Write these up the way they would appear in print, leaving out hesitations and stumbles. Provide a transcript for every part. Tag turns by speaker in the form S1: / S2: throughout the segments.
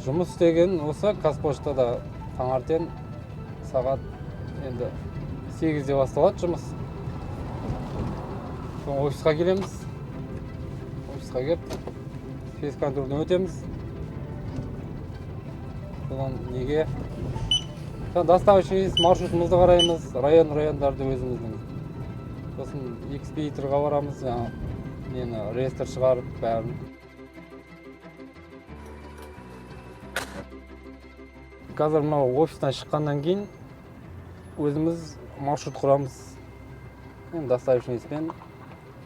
S1: Жұмыс істеген осы Қазпоштада таңертең сағат енді 8-де басталады жұмыс. Соң офисқа келеміз. Офисқа келіп, фейс-контрольден өтеміз. Содан неге? Доставочный маршрутымызды қараймыз, райондарды өзіміздің. Сосын экспедиторға барамыз, реестр шығарып бәрін. Қазір мынау офистан шыққаннан кейін өзіміз маршрут құрамыз. Доставочныймен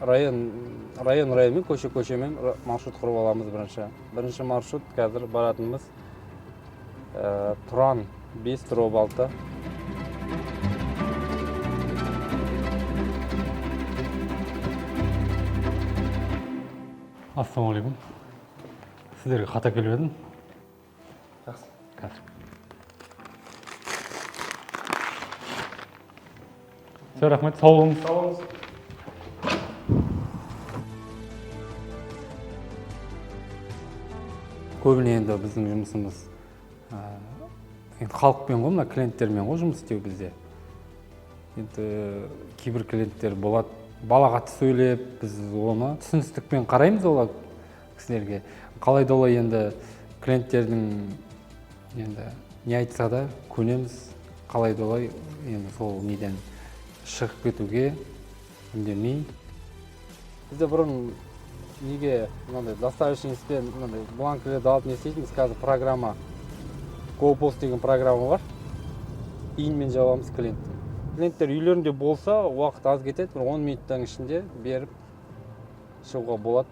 S1: районмен, көше-көшемен маршрут құрып аламыз бірінші. Бірінші маршрут қазір баратынымыз Тұран 5-6. Ассалаумағалейкум. Сіздерге хат әкеліп едім. Жақсы. Қазір. Все, рахмет, сау болыңыз.
S2: Сау болыңыз.
S1: Көбіне енді біздің жұмысымыз халықпен ғой, клиенттермен ғой жұмыс істеу бізде. Енді кейбір клиенттер болады, балағатты сөйлеп, біз оны түсіністікпен қараймыз олар кісілерге. Қалайда олай енді клиенттердің енді не айтса да көнеміз, қалайда олай енді сол неден шығып кетуге үндемей. Бізде бұрын неге доставочныйспен бланкілерді алып не істейтінбіз, қазір программа GoPost деген программа бар. Иінмен жабамыз клиентті. Клиенттер үйлерінде болса, уақыт аз кетеді, 10 минуттың ішінде беріп шығуға болады.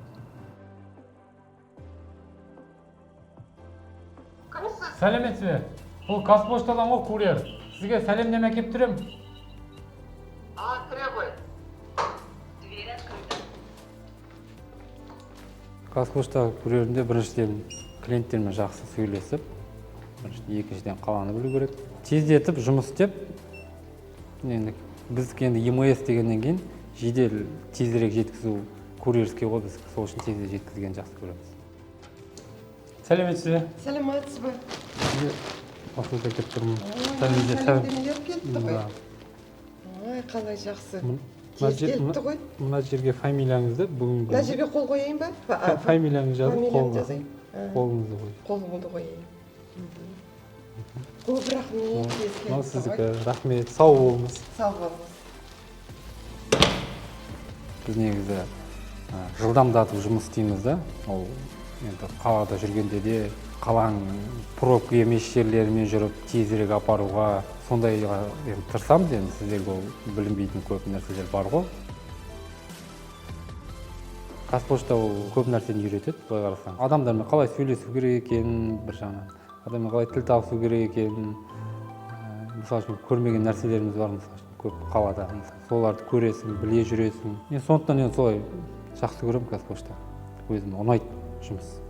S3: Сәлеметсіз бе? Бұл Қазпоштадан ғой курьер. Сізге сәлемдеме әкеліп тұрамын.
S2: Кіре ғой.
S4: Дверь открыта.
S1: Қазпошта курьерінде біріншіден клиенттермен жақсы сөйлесіп, екіншіден қаланы білу керек. Тездетіп жұмыс істеп, біз енді ЕМС дегеннен кейін жедел тезірек жеткізу курьерский ғой, біз сол үшін тезірек жеткізген жақсы көреміз.
S3: Сәлеметсіз бе?
S2: Сәлеметсіз бе?
S1: Осында кетіп тұрмын.
S2: Сәлемдемелер кетті ғой. Ой, қалай жақсы. Тез кетті ғой.
S1: Мына жерге фамилияңызды бүгінгі.
S2: Мына жерге қол қояйын ба?
S1: Фамилияңызды жазып
S2: Фамилиямды жазайын.
S1: қолыңызды қойып.
S2: Қолымды қояйын. Көп рахмет.
S1: Мынау сіздікі. Рахмет. Сау болыңыз.
S2: Сау болыңыз.
S1: Біз негізі жылдамдатып жұмыс істейміз да. Ол енді қалада жүргенде де қаланың пробка емес жерлерімен жүріп тезірек апаруға, сондайға тырысамыз. Енді сіздерге ол білінбейтін көп нәрселер бар ғой. Қазпошта ол көп нәрсені үйретеді, былай қарасаң. Адамдармен қалай сөйлесу керек екенін, бір жағынан. Адаммен қалай тіл табысу керек екенін. Мысалы үшін көрмеген нәрселеріміз бар, мысалы үшін көп қалада. Соларды көресің, біле жүресің. Сондықтан солай жақсы көремін Қазпошта. Өзіме ұнайды жұмыс.